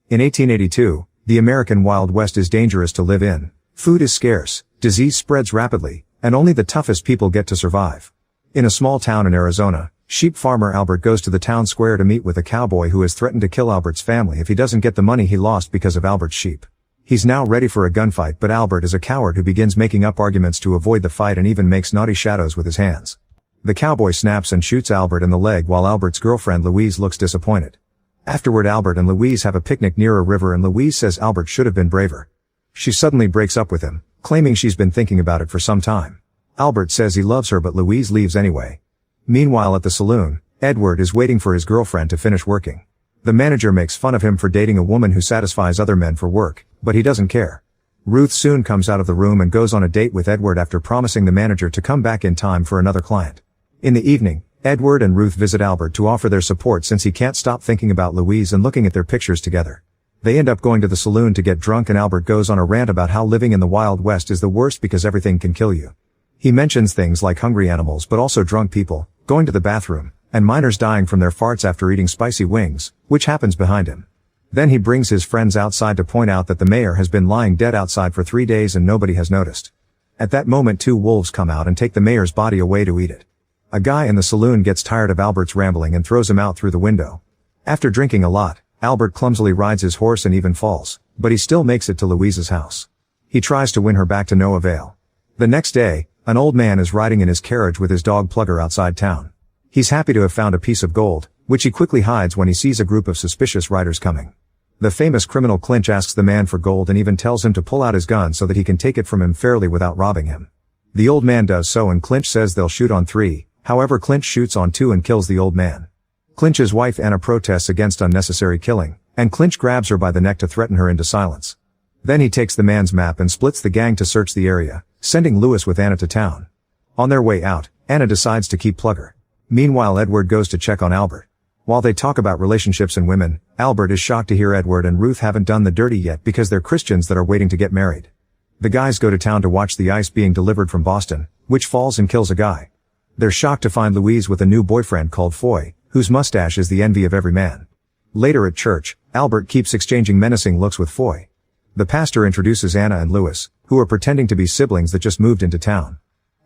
In 1882, the American Wild West is dangerous to live in. Food is scarce, disease spreads rapidly, and only the toughest people get to survive. In a small town in Arizona, sheep farmer Albert goes to the town square to meet with a cowboy who has threatened to kill Albert's family if he doesn't get the money he lost because of Albert's sheep. He's now ready for a gunfight, but Albert is a coward who begins making up arguments to avoid the fight and even makes naughty shadows with his hands. The cowboy snaps and shoots Albert in the leg while Albert's girlfriend Louise looks disappointed. Afterward, Albert and Louise have a picnic near a river and Louise says Albert should have been braver. She suddenly breaks up with him, claiming she's been thinking about it for some time. Albert says he loves her but Louise leaves anyway. Meanwhile at the saloon, Edward is waiting for his girlfriend to finish working. The manager makes fun of him for dating a woman who satisfies other men for work, but he doesn't care. Ruth soon comes out of the room and goes on a date with Edward after promising the manager to come back in time for another client. In the evening, Edward and Ruth visit Albert to offer their support since he can't stop thinking about Louise and looking at their pictures together. They end up going to the saloon to get drunk and Albert goes on a rant about how living in the Wild West is the worst because everything can kill you. He mentions things like hungry animals but also drunk people, going to the bathroom, and minors dying from their farts after eating spicy wings, which happens behind him. Then he brings his friends outside to point out that the mayor has been lying dead outside for 3 days and nobody has noticed. At that moment 2 wolves come out and take the mayor's body away to eat it. A guy in the saloon gets tired of Albert's rambling and throws him out through the window. After drinking a lot, Albert clumsily rides his horse and even falls, but he still makes it to Louise's house. He tries to win her back to no avail. The next day, an old man is riding in his carriage with his dog Plugger outside town. He's happy to have found a piece of gold, which he quickly hides when he sees a group of suspicious riders coming. The famous criminal Clinch asks the man for gold and even tells him to pull out his gun so that he can take it from him fairly without robbing him. The old man does so and Clinch says they'll shoot on 3, however Clinch shoots on 2 and kills the old man. Clinch's wife Anna protests against unnecessary killing, and Clinch grabs her by the neck to threaten her into silence. Then he takes the man's map and splits the gang to search the area, sending Lewis with Anna to town. On their way out, Anna decides to keep Plugger. Meanwhile Edward goes to check on Albert. While they talk about relationships and women, Albert is shocked to hear Edward and Ruth haven't done the dirty yet because they're Christians that are waiting to get married. The guys go to town to watch the ice being delivered from Boston, which falls and kills a guy. They're shocked to find Louise with a new boyfriend called Foy, whose mustache is the envy of every man. Later at church, Albert keeps exchanging menacing looks with Foy. The pastor introduces Anna and Louis, who are pretending to be siblings that just moved into town.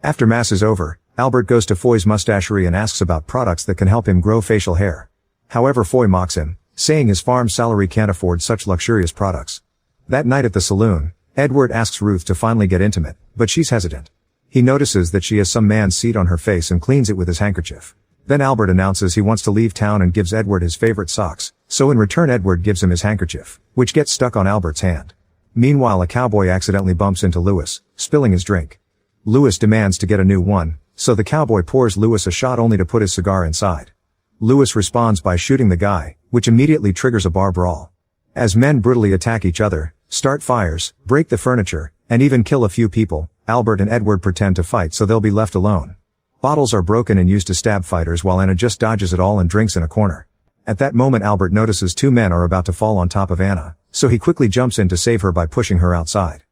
After mass is over, Albert goes to Foy's mustachery and asks about products that can help him grow facial hair. However, Foy mocks him, saying his farm salary can't afford such luxurious products. That night at the saloon, Edward asks Ruth to finally get intimate, but she's hesitant. He notices that she has some man's seed on her face and cleans it with his handkerchief. Then Albert announces he wants to leave town and gives Edward his favorite socks, so in return Edward gives him his handkerchief, which gets stuck on Albert's hand. Meanwhile a cowboy accidentally bumps into Lewis, spilling his drink. Lewis demands to get a new one, so the cowboy pours Lewis a shot only to put his cigar inside. Lewis responds by shooting the guy, which immediately triggers a bar brawl. As men brutally attack each other, start fires, break the furniture, and even kill a few people, Albert and Edward pretend to fight so they'll be left alone. Bottles are broken and used to stab fighters while Anna just dodges it all and drinks in a corner. At that moment Albert notices 2 men are about to fall on top of Anna, so he quickly jumps in to save her by pushing her outside.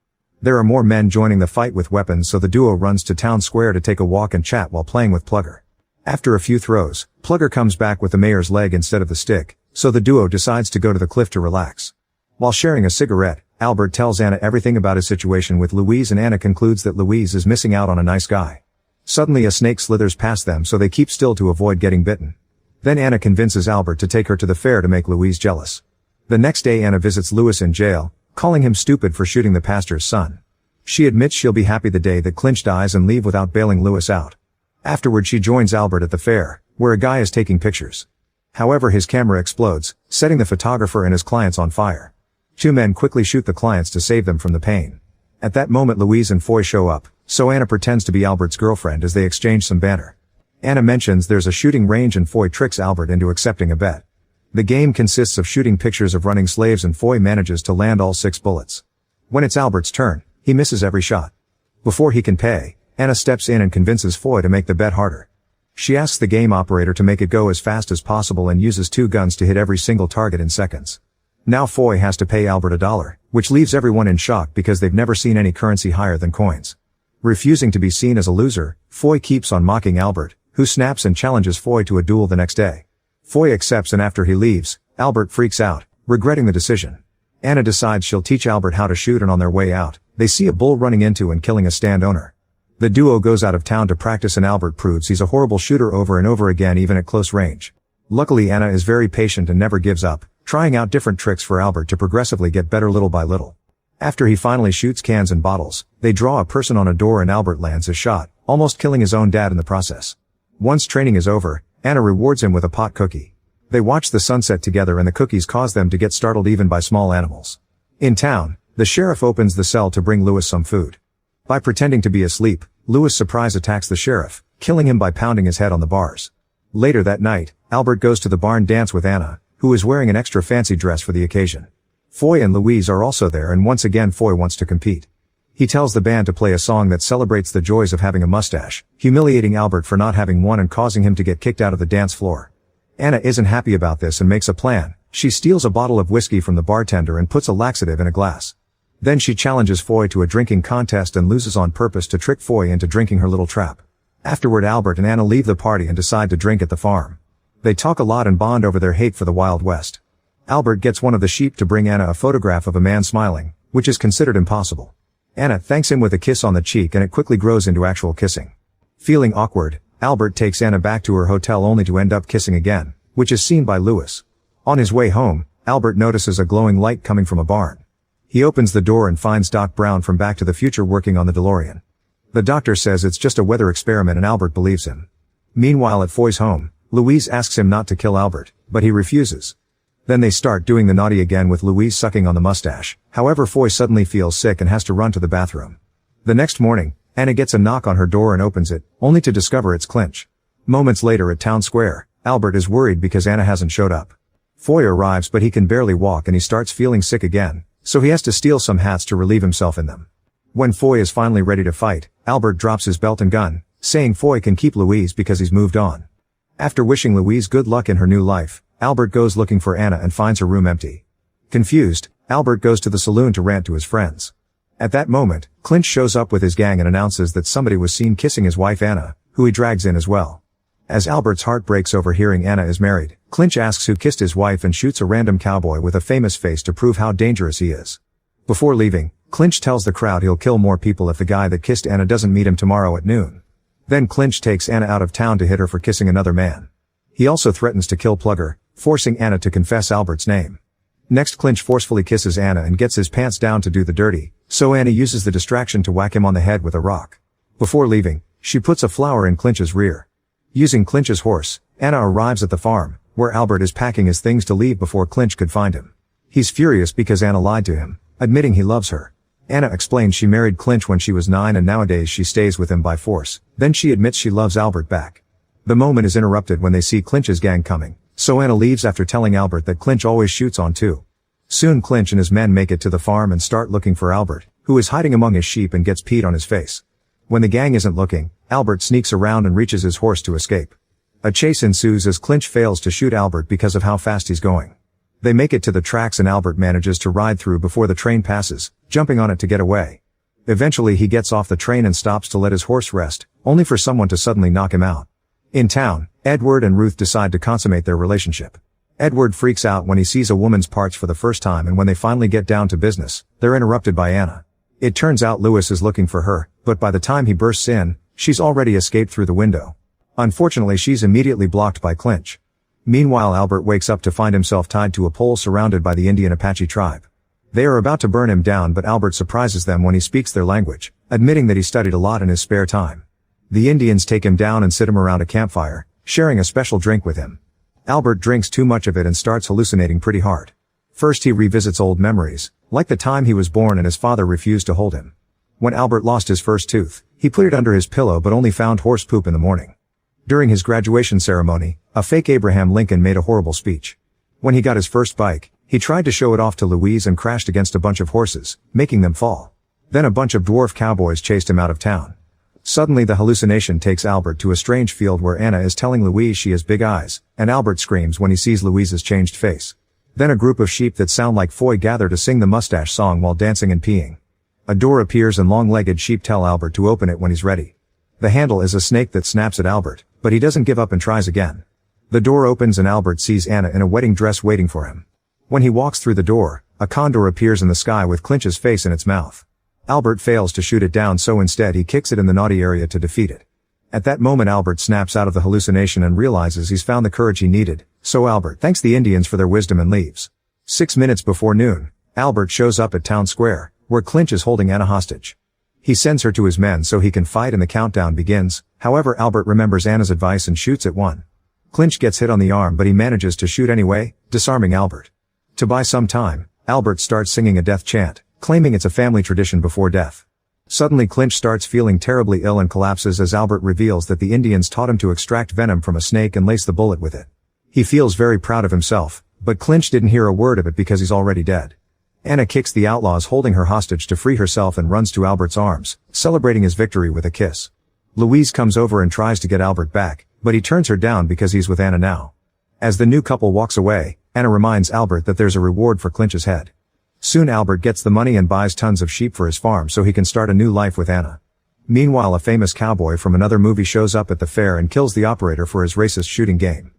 There are more men joining the fight with weapons so the duo runs to town square to take a walk and chat while playing with Plugger. After a few throws, Plugger comes back with the mayor's leg instead of the stick, so the duo decides to go to the cliff to relax. While sharing a cigarette, Albert tells Anna everything about his situation with Louise and Anna concludes that Louise is missing out on a nice guy. Suddenly a snake slithers past them so they keep still to avoid getting bitten. Then Anna convinces Albert to take her to the fair to make Louise jealous. The next day Anna visits Lewis in jail, calling him stupid for shooting the pastor's son. She admits she'll be happy the day that Clinch dies and leave without bailing Lewis out. Afterward she joins Albert at the fair, where a guy is taking pictures. However his camera explodes, setting the photographer and his clients on fire. 2 men quickly shoot the clients to save them from the pain. At that moment Louise and Foy show up, so Anna pretends to be Albert's girlfriend as they exchange some banter. Anna mentions there's a shooting range and Foy tricks Albert into accepting a bet. The game consists of shooting pictures of running slaves and Foy manages to land all 6 bullets. When it's Albert's turn, he misses every shot. Before he can pay, Anna steps in and convinces Foy to make the bet harder. She asks the game operator to make it go as fast as possible and uses 2 guns to hit every single target in seconds. Now Foy has to pay Albert $1, which leaves everyone in shock because they've never seen any currency higher than coins. Refusing to be seen as a loser, Foy keeps on mocking Albert, who snaps and challenges Foy to a duel the next day. Foy accepts and after he leaves, Albert freaks out, regretting the decision. Anna decides she'll teach Albert how to shoot, and on their way out, they see a bull running into and killing a stand owner. The duo goes out of town to practice, and Albert proves he's a horrible shooter over and over again, even at close range. Luckily, Anna is very patient and never gives up, trying out different tricks for Albert to progressively get better little by little. After he finally shoots cans and bottles, they draw a person on a door and Albert lands his shot, almost killing his own dad in the process. Once training is over, Anna rewards him with a pot cookie. They watch the sunset together, and the cookies cause them to get startled even by small animals. In town, the sheriff opens the cell to bring Lewis some food. By pretending to be asleep, Lewis surprise attacks the sheriff, killing him by pounding his head on the bars. Later that night, Albert goes to the barn dance with Anna, who is wearing an extra fancy dress for the occasion. Foy and Louise are also there, and once again Foy wants to compete. He tells the band to play a song that celebrates the joys of having a mustache, humiliating Albert for not having one and causing him to get kicked out of the dance floor. Anna isn't happy about this and makes a plan. She steals a bottle of whiskey from the bartender and puts a laxative in a glass. Then she challenges Foy to a drinking contest and loses on purpose to trick Foy into drinking her little trap. Afterward, Albert and Anna leave the party and decide to drink at the farm. They talk a lot and bond over their hate for the Wild West. Albert gets one of the sheep to bring Anna a photograph of a man smiling, which is considered impossible. Anna thanks him with a kiss on the cheek, and it quickly grows into actual kissing. Feeling awkward, Albert takes Anna back to her hotel only to end up kissing again, which is seen by Lewis. On his way home, Albert notices a glowing light coming from a barn. He opens the door and finds Doc Brown from Back to the Future working on the DeLorean. The doctor says it's just a weather experiment, and Albert believes him. Meanwhile, at Foy's home, Louise asks him not to kill Albert, but he refuses. Then they start doing the naughty again, with Louise sucking on the mustache. However, Foy suddenly feels sick and has to run to the bathroom. The next morning, Anna gets a knock on her door and opens it, only to discover it's Clinch. Moments later at Town Square, Albert is worried because Anna hasn't showed up. Foy arrives, but he can barely walk and he starts feeling sick again, so he has to steal some hats to relieve himself in them. When Foy is finally ready to fight, Albert drops his belt and gun, saying Foy can keep Louise because he's moved on. After wishing Louise good luck in her new life, Albert goes looking for Anna and finds her room empty. Confused, Albert goes to the saloon to rant to his friends. At that moment, Clinch shows up with his gang and announces that somebody was seen kissing his wife Anna, who he drags in as well. As Albert's heart breaks over hearing Anna is married, Clinch asks who kissed his wife and shoots a random cowboy with a famous face to prove how dangerous he is. Before leaving, Clinch tells the crowd he'll kill more people if the guy that kissed Anna doesn't meet him tomorrow at noon. Then Clinch takes Anna out of town to hit her for kissing another man. He also threatens to kill Plugger, forcing Anna to confess Albert's name. Next, Clinch forcefully kisses Anna and gets his pants down to do the dirty, so Anna uses the distraction to whack him on the head with a rock. Before leaving, she puts a flower in Clinch's rear. Using Clinch's horse, Anna arrives at the farm, where Albert is packing his things to leave before Clinch could find him. He's furious because Anna lied to him, admitting he loves her. Anna explains she married Clinch when she was 9 and nowadays she stays with him by force. Then she admits she loves Albert back. The moment is interrupted when they see Clinch's gang coming, so Anna leaves after telling Albert that Clinch always shoots on two. Soon Clinch and his men make it to the farm and start looking for Albert, who is hiding among his sheep and gets peed on his face. When the gang isn't looking, Albert sneaks around and reaches his horse to escape. A chase ensues as Clinch fails to shoot Albert because of how fast he's going. They make it to the tracks and Albert manages to ride through before the train passes, jumping on it to get away. Eventually he gets off the train and stops to let his horse rest, only for someone to suddenly knock him out. In town, Edward and Ruth decide to consummate their relationship. Edward freaks out when he sees a woman's parts for the first time, and when they finally get down to business, they're interrupted by Anna. It turns out Lewis is looking for her, but by the time he bursts in, she's already escaped through the window. Unfortunately, she's immediately blocked by Clinch. Meanwhile, Albert wakes up to find himself tied to a pole surrounded by the Indian Apache tribe. They are about to burn him down, but Albert surprises them when he speaks their language, admitting that he studied a lot in his spare time. The Indians take him down and sit him around a campfire, sharing a special drink with him. Albert drinks too much of it and starts hallucinating pretty hard. First he revisits old memories, like the time he was born and his father refused to hold him. When Albert lost his first tooth, he put it under his pillow but only found horse poop in the morning. During his graduation ceremony, a fake Abraham Lincoln made a horrible speech. When he got his first bike, he tried to show it off to Louise and crashed against a bunch of horses, making them fall. Then a bunch of dwarf cowboys chased him out of town. Suddenly the hallucination takes Albert to a strange field where Anna is telling Louise she has big eyes, and Albert screams when he sees Louise's changed face. Then a group of sheep that sound like Foy gather to sing the mustache song while dancing and peeing. A door appears and long-legged sheep tell Albert to open it when he's ready. The handle is a snake that snaps at Albert, but he doesn't give up and tries again. The door opens and Albert sees Anna in a wedding dress waiting for him. When he walks through the door, a condor appears in the sky with Clinch's face in its mouth. Albert fails to shoot it down, so instead he kicks it in the naughty area to defeat it. At that moment Albert snaps out of the hallucination and realizes he's found the courage he needed, so Albert thanks the Indians for their wisdom and leaves. 6 minutes before noon, Albert shows up at town square, where Clinch is holding Anna hostage. He sends her to his men so he can fight and the countdown begins. However, Albert remembers Anna's advice and shoots at one. Clinch gets hit on the arm, but he manages to shoot anyway, disarming Albert. To buy some time, Albert starts singing a death chant, claiming it's a family tradition before death. Suddenly Clinch starts feeling terribly ill and collapses as Albert reveals that the Indians taught him to extract venom from a snake and lace the bullet with it. He feels very proud of himself, but Clinch didn't hear a word of it because he's already dead. Anna kicks the outlaws holding her hostage to free herself and runs to Albert's arms, celebrating his victory with a kiss. Louise comes over and tries to get Albert back, but he turns her down because he's with Anna now. As the new couple walks away, Anna reminds Albert that there's a reward for Clinch's head. Soon Albert gets the money and buys tons of sheep for his farm so he can start a new life with Anna. Meanwhile, a famous cowboy from another movie shows up at the fair and kills the operator for his racist shooting game.